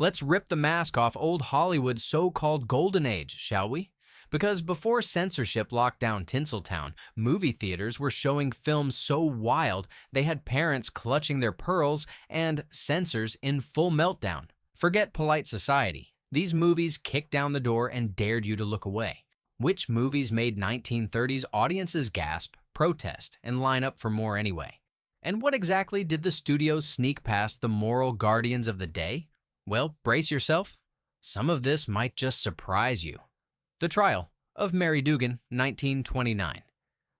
Let's rip the mask off old Hollywood's so-called golden age, shall we? Because before censorship locked down Tinseltown, movie theaters were showing films so wild they had parents clutching their pearls and censors in full meltdown. Forget polite society. These movies kicked down the door and dared you to look away. Which movies made 1930s audiences gasp, protest, and line up for more anyway? And what exactly did the studios sneak past the moral guardians of the day? Well, brace yourself. Some of this might just surprise you. The Trial of Mary Dugan, 1929.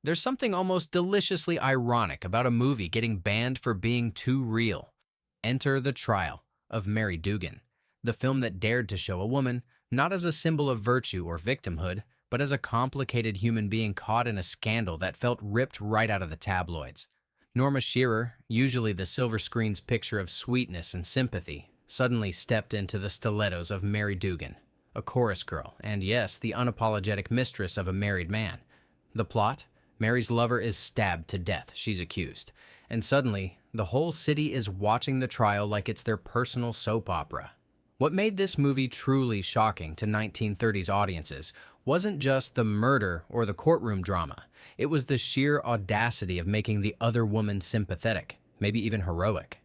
There's something almost deliciously ironic about a movie getting banned for being too real. Enter The Trial of Mary Dugan, the film that dared to show a woman not as a symbol of virtue or victimhood, but as a complicated human being caught in a scandal that felt ripped right out of the tabloids. Norma Shearer, usually the silver screen's picture of sweetness and sympathy, suddenly stepped into the stilettos of Mary Dugan, a chorus girl, and yes, the unapologetic mistress of a married man. The plot? Mary's lover is stabbed to death, she's accused. And suddenly, the whole city is watching the trial like it's their personal soap opera. What made this movie truly shocking to 1930s audiences wasn't just the murder or the courtroom drama. It was the sheer audacity of making the other woman sympathetic, maybe even heroic.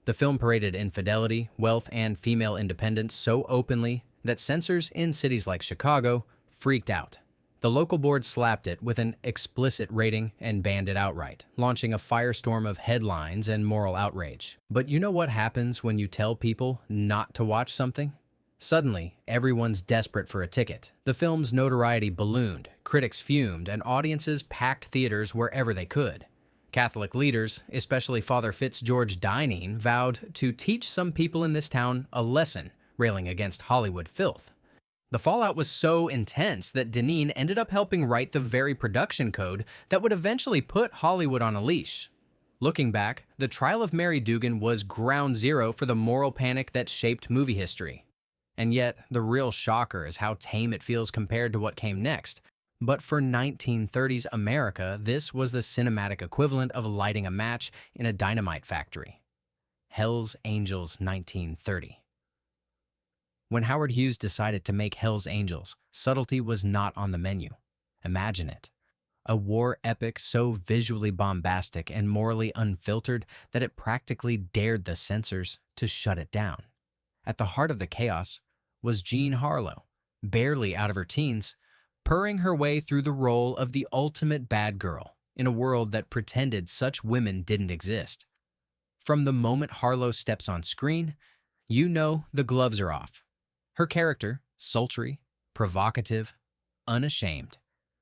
The film paraded infidelity, wealth, and female independence so openly that censors in cities like Chicago freaked out. The local board slapped it with an explicit rating and banned it outright, launching a firestorm of headlines and moral outrage. But you know what happens when you tell people not to watch something? Suddenly, everyone's desperate for a ticket. The film's notoriety ballooned, critics fumed, and audiences packed theaters wherever they could. Catholic leaders, especially Father Fitzgeorge Dineen, vowed to teach some people in this town a lesson, railing against Hollywood filth. The fallout was so intense that Dineen ended up helping write the very production code that would eventually put Hollywood on a leash. Looking back, The Trial of Mary Dugan was ground zero for the moral panic that shaped movie history. And yet, the real shocker is how tame it feels compared to what came next. But for 1930s America, this was the cinematic equivalent of lighting a match in a dynamite factory. Hell's Angels 1930. When Howard Hughes decided to make Hell's Angels, subtlety was not on the menu. Imagine it. A war epic so visually bombastic and morally unfiltered that it practically dared the censors to shut it down. At the heart of the chaos was Jean Harlow, barely out of her teens, purring her way through the role of the ultimate bad girl in a world that pretended such women didn't exist. From the moment Harlow steps on screen, you know the gloves are off. Her character, sultry, provocative, unashamed,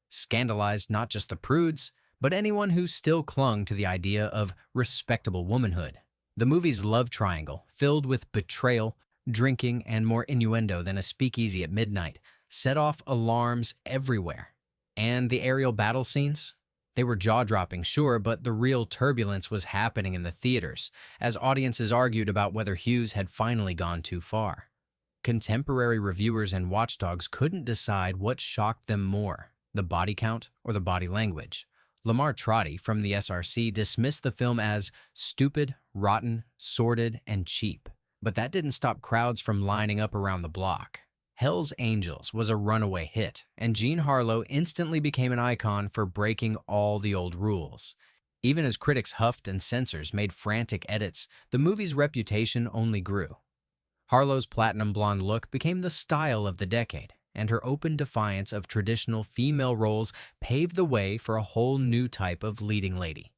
scandalized not just the prudes, but anyone who still clung to the idea of respectable womanhood. The movie's love triangle, filled with betrayal, drinking, and more innuendo than a speakeasy at midnight, set off alarms everywhere. And the aerial battle scenes? They were jaw-dropping, sure, but the real turbulence was happening in the theaters, as audiences argued about whether Hughes had finally gone too far. Contemporary reviewers and watchdogs couldn't decide what shocked them more, the body count or the body language. Lamar Trotty from the SRC dismissed the film as stupid, rotten, sordid, and cheap. But that didn't stop crowds from lining up around the block. Hell's Angels was a runaway hit, and Jean Harlow instantly became an icon for breaking all the old rules. Even as critics huffed and censors made frantic edits, the movie's reputation only grew. Harlow's platinum blonde look became the style of the decade, and her open defiance of traditional female roles paved the way for a whole new type of leading lady.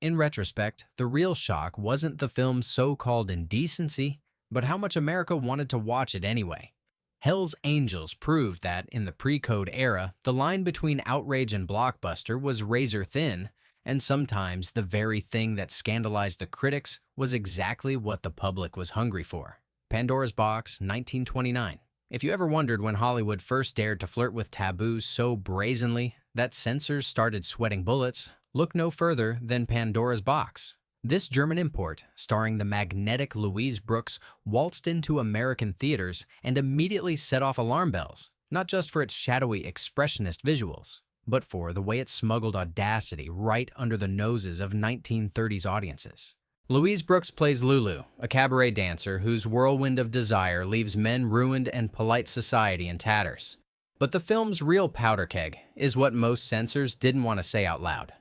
In retrospect, the real shock wasn't the film's so-called indecency, but how much America wanted to watch it anyway. Hell's Angels proved that, in the pre-code era, the line between outrage and blockbuster was razor thin, and sometimes the very thing that scandalized the critics was exactly what the public was hungry for. Pandora's Box, 1929. If you ever wondered when Hollywood first dared to flirt with taboos so brazenly that censors started sweating bullets, look no further than Pandora's Box. This German import, starring the magnetic Louise Brooks, waltzed into American theaters and immediately set off alarm bells, not just for its shadowy expressionist visuals, but for the way it smuggled audacity right under the noses of 1930s audiences. Louise Brooks plays Lulu, a cabaret dancer whose whirlwind of desire leaves men ruined and polite society in tatters. But the film's real powder keg is what most censors didn't want to say out loud.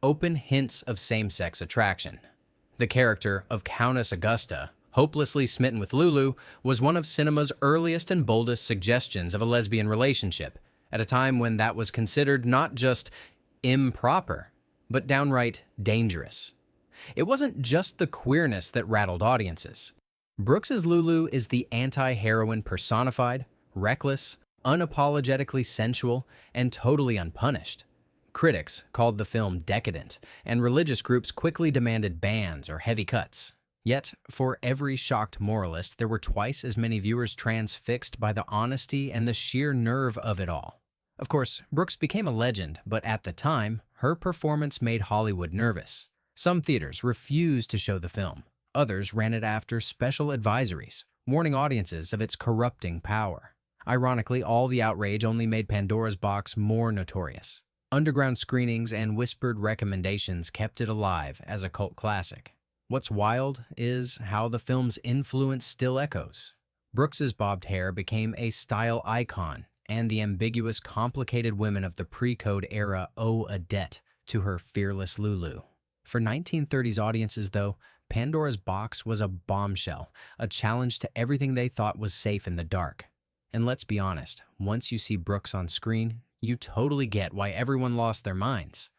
Open hints of same-sex attraction. The character of Countess Augusta, hopelessly smitten with Lulu, was one of cinema's earliest and boldest suggestions of a lesbian relationship, at a time when that was considered not just improper, but downright dangerous. It wasn't just the queerness that rattled audiences. Brooks's Lulu is the anti-heroine personified, reckless, unapologetically sensual, and totally unpunished. Critics called the film decadent, and religious groups quickly demanded bans or heavy cuts. Yet, for every shocked moralist, there were twice as many viewers transfixed by the honesty and the sheer nerve of it all. Of course, Brooks became a legend, but at the time, her performance made Hollywood nervous. Some theaters refused to show the film. Others ran it after special advisories, warning audiences of its corrupting power. Ironically, all the outrage only made Pandora's Box more notorious. Underground screenings and whispered recommendations kept it alive as a cult classic. What's wild is how the film's influence still echoes. Brooks's bobbed hair became a style icon, and the ambiguous, complicated women of the pre-code era owe a debt to her fearless Lulu. For 1930s audiences, though, Pandora's Box was a bombshell, a challenge to everything they thought was safe in the dark. And let's be honest, once you see Brooks on screen, you totally get why everyone lost their minds.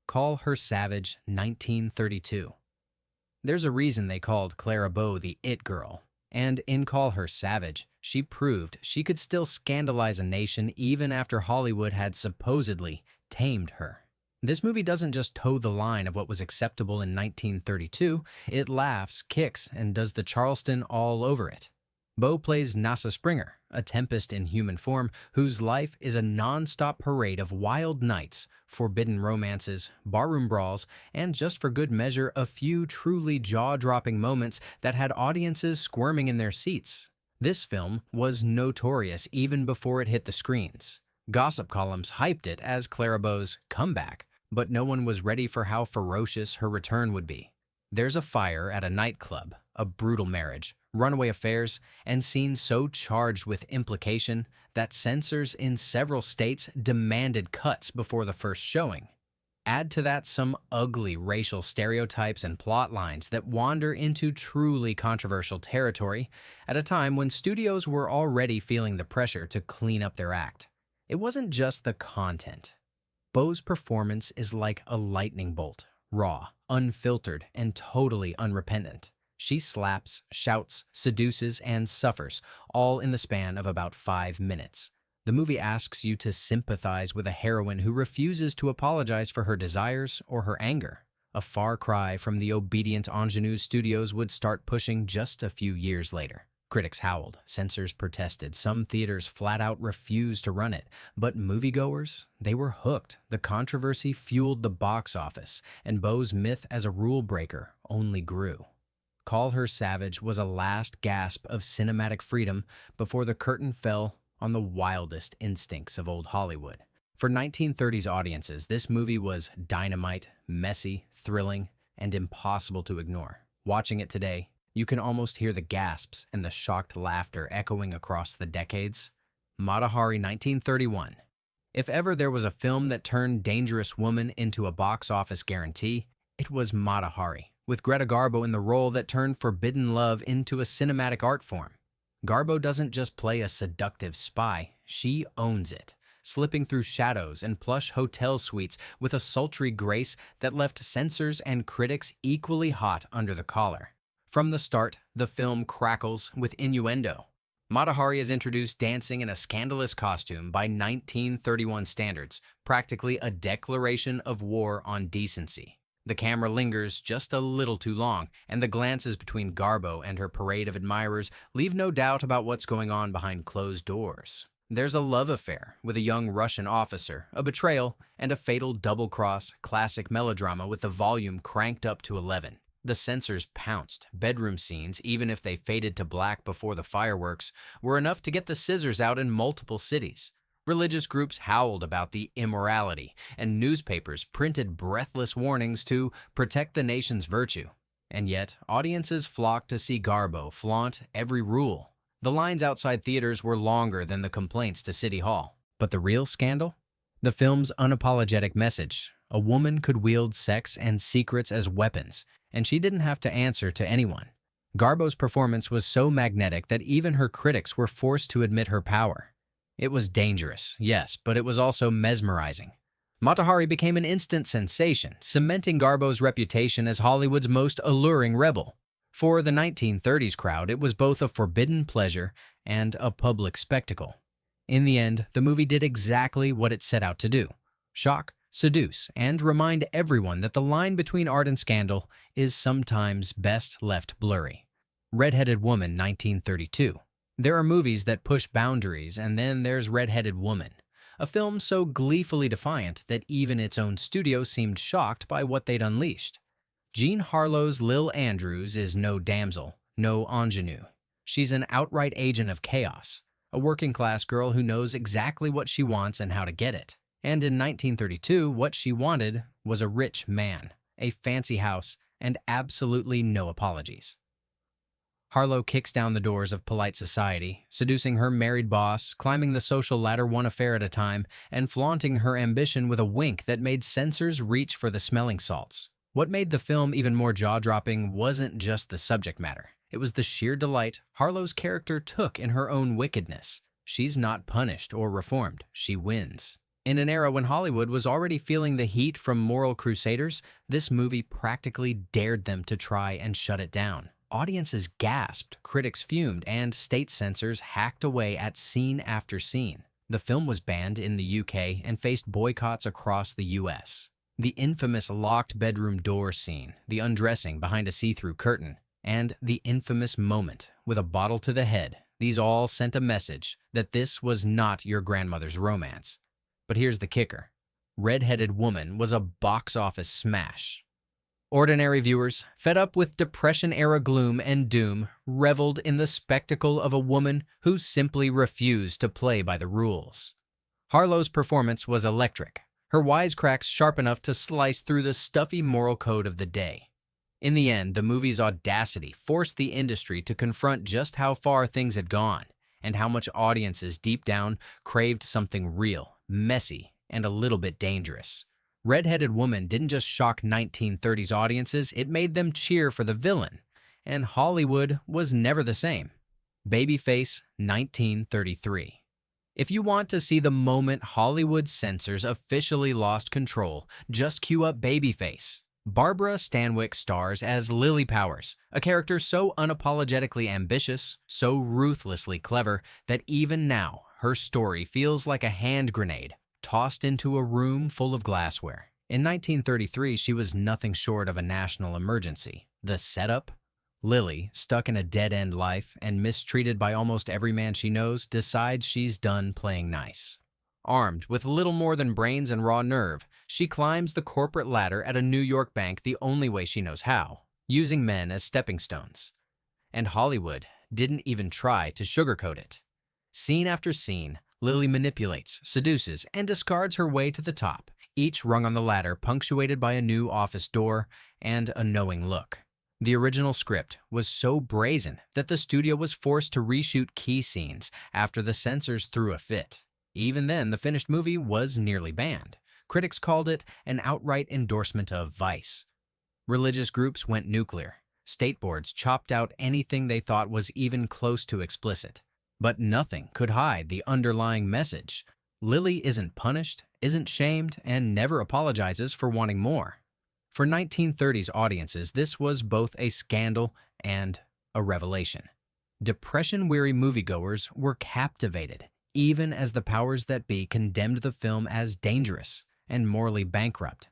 Call her savage 1932. There's a reason they called Clara Bow the It Girl. And in Call Her Savage, she proved she could still scandalize a nation even after Hollywood had supposedly tamed her. This movie doesn't just toe the line of what was acceptable in 1932, it laughs, kicks, and does the Charleston all over it. Bow plays Nasa Springer, a tempest in human form whose life is a non-stop parade of wild nights, forbidden romances, barroom brawls, and just for good measure, a few truly jaw-dropping moments that had audiences squirming in their seats. This film was notorious even before it hit the screens. Gossip columns hyped it as Clara Bow's comeback, but no one was ready for how ferocious her return would be. There's a fire at a nightclub, a brutal marriage, runaway affairs, and scenes so charged with implication that censors in several states demanded cuts before the first showing. Add to that some ugly racial stereotypes and plot lines that wander into truly controversial territory at a time when studios were already feeling the pressure to clean up their act. It wasn't just the content. Bow's performance is like a lightning bolt, raw, unfiltered, and totally unrepentant. She slaps, shouts, seduces, and suffers, all in the span of about 5 minutes. The movie asks you to sympathize with a heroine who refuses to apologize for her desires or her anger. A far cry from the obedient ingenue studios would start pushing just a few years later. Critics howled, censors protested, some theaters flat out refused to run it. But moviegoers, they were hooked. The controversy fueled the box office, and Bow's myth as a rule breaker only grew. Call Her Savage was a last gasp of cinematic freedom before the curtain fell on the wildest instincts of old Hollywood. For 1930s audiences, this movie was dynamite, messy, thrilling, and impossible to ignore. Watching it today, you can almost hear the gasps and the shocked laughter echoing across the decades. Matahari 1931. If ever there was a film that turned Dangerous Woman into a box office guarantee, it was Matahari, with Greta Garbo in the role that turned forbidden love into a cinematic art form. Garbo doesn't just play a seductive spy, she owns it, slipping through shadows and plush hotel suites with a sultry grace that left censors and critics equally hot under the collar. From the start, the film crackles with innuendo. Matahari is introduced dancing in a scandalous costume by 1931 standards, practically a declaration of war on decency. The camera lingers just a little too long, and the glances between Garbo and her parade of admirers leave no doubt about what's going on behind closed doors. There's a love affair with a young Russian officer, a betrayal, and a fatal double-cross classic melodrama with the volume cranked up to 11. The censors pounced. Bedroom scenes, even if they faded to black before the fireworks, were enough to get the scissors out in multiple cities. Religious groups howled about the immorality, and newspapers printed breathless warnings to protect the nation's virtue. And yet, audiences flocked to see Garbo flaunt every rule. The lines outside theaters were longer than the complaints to City Hall. But the real scandal? The film's unapologetic message. A woman could wield sex and secrets as weapons, and she didn't have to answer to anyone. Garbo's performance was so magnetic that even her critics were forced to admit her power. It was dangerous, yes, but it was also mesmerizing. Matahari became an instant sensation, cementing Garbo's reputation as Hollywood's most alluring rebel. For the 1930s crowd, it was both a forbidden pleasure and a public spectacle. In the end, the movie did exactly what it set out to do: shock, seduce, and remind everyone that the line between art and scandal is sometimes best left blurry. Redheaded Woman, 1932. There are movies that push boundaries, and then there's Redheaded Woman, a film so gleefully defiant that even its own studio seemed shocked by what they'd unleashed. Jean Harlow's Lil Andrews is no damsel, no ingenue. She's an outright agent of chaos, a working-class girl who knows exactly what she wants and how to get it. And in 1932, what she wanted was a rich man, a fancy house, and absolutely no apologies. Harlow kicks down the doors of polite society, seducing her married boss, climbing the social ladder one affair at a time, and flaunting her ambition with a wink that made censors reach for the smelling salts. What made the film even more jaw-dropping wasn't just the subject matter. It was the sheer delight Harlow's character took in her own wickedness. She's not punished or reformed, she wins. In an era when Hollywood was already feeling the heat from moral crusaders, this movie practically dared them to try and shut it down. Audiences gasped, critics fumed, and state censors hacked away at scene after scene. The film was banned in the UK and faced boycotts across the US. The infamous locked bedroom door scene, the undressing behind a see-through curtain, and the infamous moment with a bottle to the head, these all sent a message that this was not your grandmother's romance. But here's the kicker. Redheaded Woman was a box office smash. Ordinary viewers, fed up with Depression-era gloom and doom, reveled in the spectacle of a woman who simply refused to play by the rules. Harlow's performance was electric, her wisecracks sharp enough to slice through the stuffy moral code of the day. In the end, the movie's audacity forced the industry to confront just how far things had gone, and how much audiences deep down craved something real, messy, and a little bit dangerous. Redheaded Woman didn't just shock 1930s audiences, it made them cheer for the villain. And Hollywood was never the same. Babyface, 1933. If you want to see the moment Hollywood censors officially lost control, just cue up Babyface. Barbara Stanwyck stars as Lily Powers, a character so unapologetically ambitious, so ruthlessly clever, that even now, her story feels like a hand grenade tossed into a room full of glassware. In 1933, she was nothing short of a national emergency. The setup? Lily, stuck in a dead-end life and mistreated by almost every man she knows, decides she's done playing nice. Armed with little more than brains and raw nerve, she climbs the corporate ladder at a New York bank the only way she knows how, using men as stepping stones. And Hollywood didn't even try to sugarcoat it. Scene after scene, Lily manipulates, seduces, and discards her way to the top, each rung on the ladder punctuated by a new office door and a knowing look. The original script was so brazen that the studio was forced to reshoot key scenes after the censors threw a fit. Even then, the finished movie was nearly banned. Critics called it an outright endorsement of vice. Religious groups went nuclear. State boards chopped out anything they thought was even close to explicit. But nothing could hide the underlying message. Lily isn't punished, isn't shamed, and never apologizes for wanting more. For 1930s audiences, this was both a scandal and a revelation. Depression-weary moviegoers were captivated, even as the powers that be condemned the film as dangerous and morally bankrupt.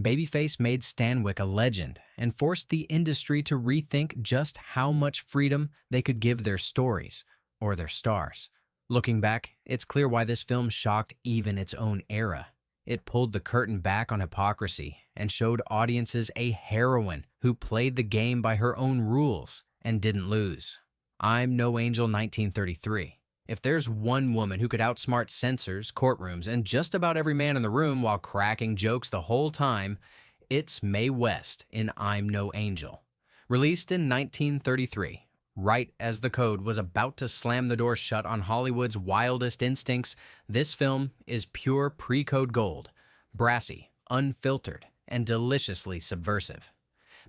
Babyface made Stanwyck a legend and forced the industry to rethink just how much freedom they could give their stories or their stars. Looking back, it's clear why this film shocked even its own era. It pulled the curtain back on hypocrisy and showed audiences a heroine who played the game by her own rules and didn't lose. I'm No Angel 1933. If there's one woman who could outsmart censors, courtrooms, and just about every man in the room while cracking jokes the whole time, it's Mae West in I'm No Angel. Released in 1933, right as the code was about to slam the door shut on Hollywood's wildest instincts, this film is pure pre-code gold, brassy, unfiltered, and deliciously subversive.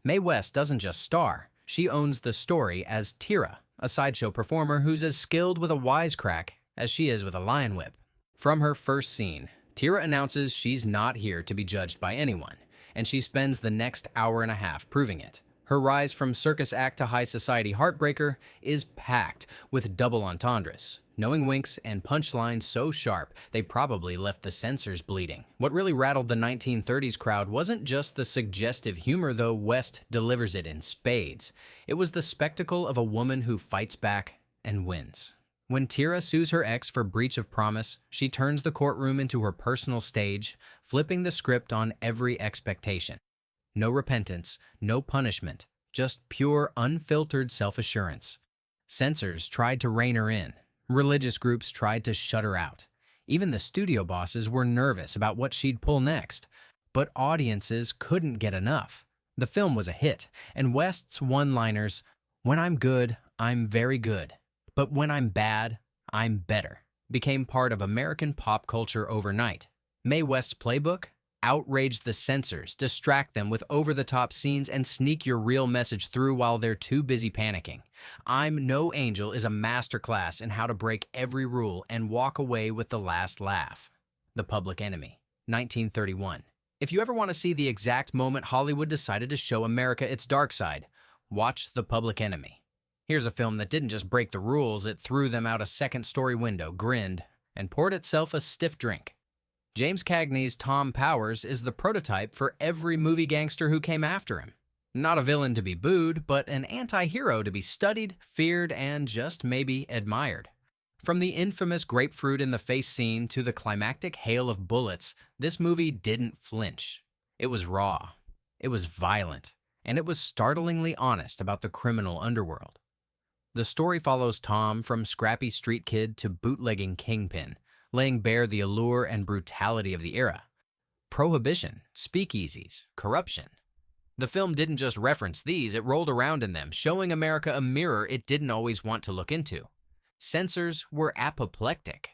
Mae West doesn't just star, she owns the story as Tira, a sideshow performer who's as skilled with a wisecrack as she is with a lion whip. From her first scene, Tira announces she's not here to be judged by anyone, and she spends the next hour and a half proving it. Her rise from circus act to high society heartbreaker is packed with double entendres, knowing winks and punchlines so sharp they probably left the censors bleeding. What really rattled the 1930s crowd wasn't just the suggestive humor, though West delivers it in spades. It was the spectacle of a woman who fights back and wins. When Tira sues her ex for breach of promise, she turns the courtroom into her personal stage, flipping the script on every expectation. No repentance, no punishment, just pure, unfiltered self-assurance. Censors tried to rein her in. Religious groups tried to shut her out. Even the studio bosses were nervous about what she'd pull next. But audiences couldn't get enough. The film was a hit, and West's one-liners, "When I'm good, I'm very good. But when I'm bad, I'm better," became part of American pop culture overnight. Mae West's playbook? Outrage the censors, distract them with over-the-top scenes, and sneak your real message through while they're too busy panicking. I'm No Angel is a masterclass in how to break every rule and walk away with the last laugh. The Public Enemy, 1931. If you ever want to see the exact moment Hollywood decided to show America its dark side, watch The Public Enemy. Here's a film that didn't just break the rules, it threw them out a second-story window, grinned, and poured itself a stiff drink. James Cagney's Tom Powers is the prototype for every movie gangster who came after him. Not a villain to be booed, but an anti-hero to be studied, feared, and just maybe admired. From the infamous grapefruit in the face scene to the climactic hail of bullets, this movie didn't flinch. It was raw, it was violent, and it was startlingly honest about the criminal underworld. The story follows Tom from scrappy street kid to bootlegging kingpin, laying bare the allure and brutality of the era. Prohibition, speakeasies, corruption. The film didn't just reference these, it rolled around in them, showing America a mirror it didn't always want to look into. Censors were apoplectic.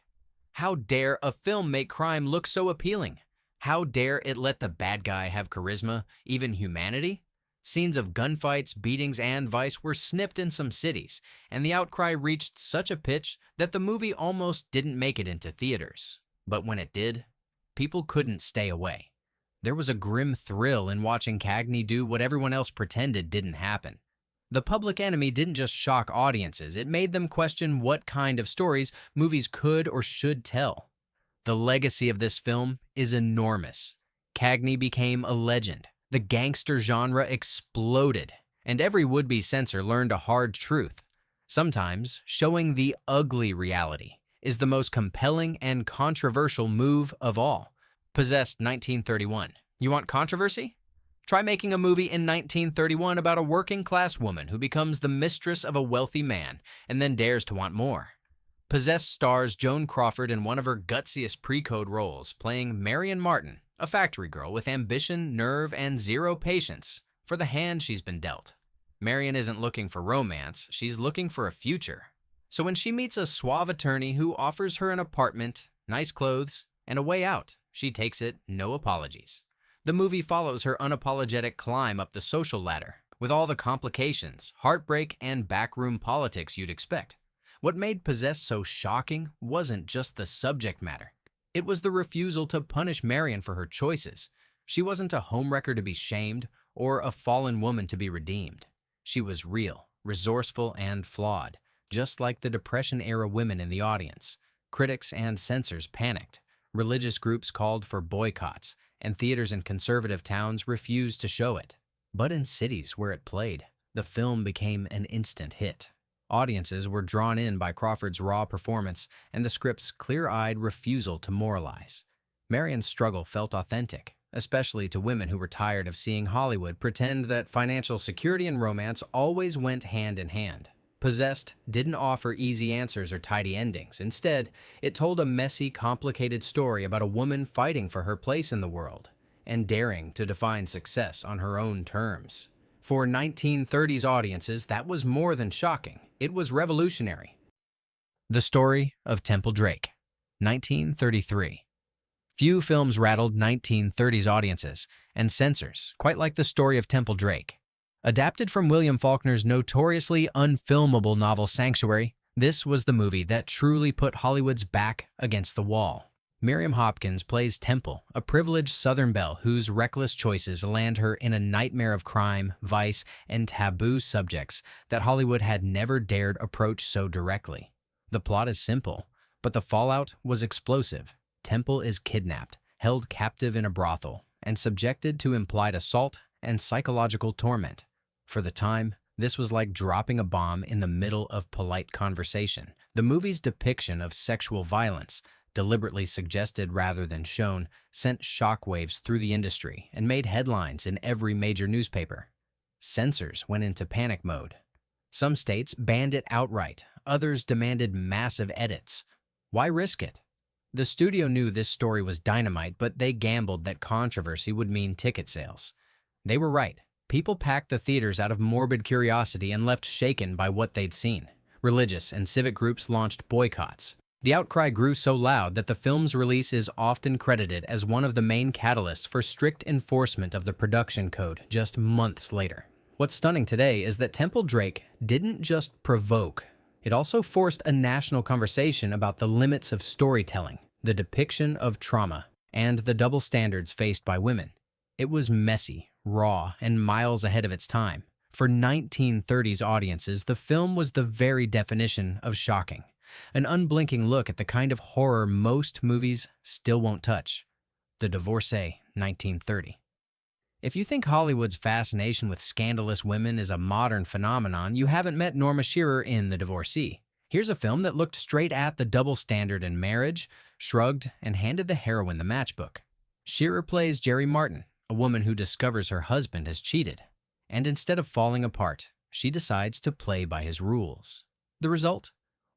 How dare a film make crime look so appealing? How dare it let the bad guy have charisma, even humanity? Scenes of gunfights, beatings, and vice were snipped in some cities, and the outcry reached such a pitch that the movie almost didn't make it into theaters. But when it did, people couldn't stay away. There was a grim thrill in watching Cagney do what everyone else pretended didn't happen. The Public Enemy didn't just shock audiences, it made them question what kind of stories movies could or should tell. The legacy of this film is enormous. Cagney became a legend. The gangster genre exploded, and every would-be censor learned a hard truth. Sometimes, showing the ugly reality is the most compelling and controversial move of all. Possessed, 1931. You want controversy? Try making a movie in 1931 about a working-class woman who becomes the mistress of a wealthy man and then dares to want more. Possessed stars Joan Crawford in one of her gutsiest pre-code roles, playing Marion Martin, a factory girl with ambition, nerve, and zero patience for the hand she's been dealt. Marion isn't looking for romance, she's looking for a future. So when she meets a suave attorney who offers her an apartment, nice clothes, and a way out, she takes it, no apologies. The movie follows her unapologetic climb up the social ladder, with all the complications, heartbreak, and backroom politics you'd expect. What made Possessed so shocking wasn't just the subject matter. It was the refusal to punish Marion for her choices. She wasn't a homewrecker to be shamed, or a fallen woman to be redeemed. She was real, resourceful, and flawed, just like the Depression-era women in the audience. Critics and censors panicked. Religious groups called for boycotts, and theaters in conservative towns refused to show it. But in cities where it played, the film became an instant hit. Audiences were drawn in by Crawford's raw performance and the script's clear-eyed refusal to moralize. Marion's struggle felt authentic, especially to women who were tired of seeing Hollywood pretend that financial security and romance always went hand in hand. Possessed didn't offer easy answers or tidy endings. Instead, it told a messy, complicated story about a woman fighting for her place in the world and daring to define success on her own terms. For 1930s audiences, that was more than shocking. It was revolutionary. The Story of Temple Drake, 1933. Few films rattled 1930s audiences and censors quite like The Story of Temple Drake. Adapted from William Faulkner's notoriously unfilmable novel Sanctuary, this was the movie that truly put Hollywood's back against the wall. Miriam Hopkins plays Temple, a privileged Southern belle whose reckless choices land her in a nightmare of crime, vice, and taboo subjects that Hollywood had never dared approach so directly. The plot is simple, but the fallout was explosive. Temple is kidnapped, held captive in a brothel, and subjected to implied assault and psychological torment. For the time, this was like dropping a bomb in the middle of polite conversation. The movie's depiction of sexual violence, deliberately suggested rather than shown, sent shockwaves through the industry and made headlines in every major newspaper. Censors went into panic mode. Some states banned it outright, others demanded massive edits. Why risk it? The studio knew this story was dynamite, but they gambled that controversy would mean ticket sales. They were right. People packed the theaters out of morbid curiosity and left shaken by what they'd seen. Religious and civic groups launched boycotts. The outcry grew so loud that the film's release is often credited as one of the main catalysts for strict enforcement of the production code just months later. What's stunning today is that Temple Drake didn't just provoke, it also forced a national conversation about the limits of storytelling, the depiction of trauma, and the double standards faced by women. It was messy, raw, and miles ahead of its time. For 1930s audiences, the film was the very definition of shocking. An unblinking look at the kind of horror most movies still won't touch. The Divorcee, 1930. If you think Hollywood's fascination with scandalous women is a modern phenomenon, you haven't met Norma Shearer in The Divorcee. Here's a film that looked straight at the double standard in marriage, shrugged, and handed the heroine the matchbook. Shearer plays Jerry Martin, a woman who discovers her husband has cheated. And instead of falling apart, she decides to play by his rules. The result?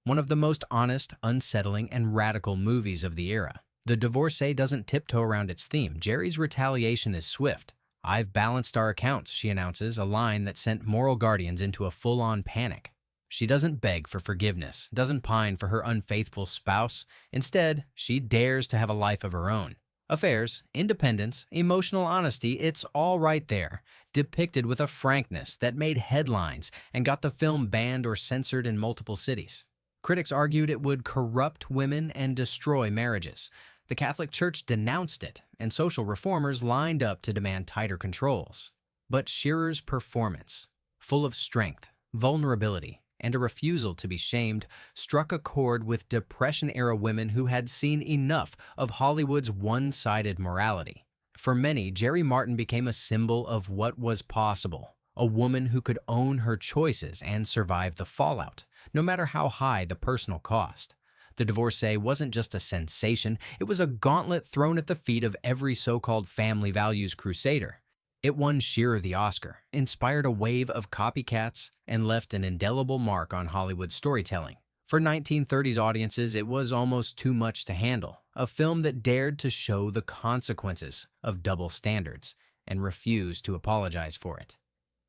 One of the most honest, unsettling, and radical movies of the era. The Divorcee doesn't tiptoe around its theme. Jerry's retaliation is swift. "I've balanced our accounts," she announces, a line that sent moral guardians into a full-on panic. She doesn't beg for forgiveness, doesn't pine for her unfaithful spouse. Instead, she dares to have a life of her own. Affairs, independence, emotional honesty, it's all right there, depicted with a frankness that made headlines and got the film banned or censored in multiple cities. Critics argued it would corrupt women and destroy marriages. The Catholic Church denounced it, and social reformers lined up to demand tighter controls. But Shearer's performance, full of strength, vulnerability, and a refusal to be shamed, struck a chord with Depression-era women who had seen enough of Hollywood's one-sided morality. For many, Jerry Martin became a symbol of what was possible, a woman who could own her choices and survive the fallout, no matter how high the personal cost. The Divorcee wasn't just a sensation, it was a gauntlet thrown at the feet of every so-called family values crusader. It won Shearer the Oscar, inspired a wave of copycats, and left an indelible mark on Hollywood storytelling. For 1930s audiences, it was almost too much to handle, a film that dared to show the consequences of double standards and refused to apologize for it.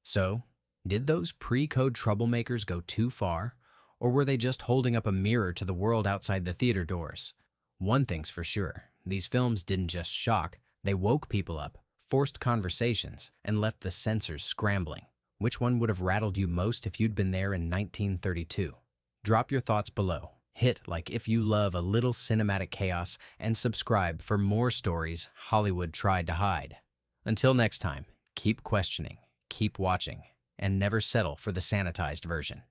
So, did those pre-code troublemakers go too far, or were they just holding up a mirror to the world outside the theater doors? One thing's for sure, these films didn't just shock, they woke people up, forced conversations, and left the censors scrambling. Which one would have rattled you most if you'd been there in 1932? Drop your thoughts below. Hit like if you love a little cinematic chaos, and subscribe for more stories Hollywood tried to hide. Until next time, keep questioning, keep watching, and never settle for the sanitized version.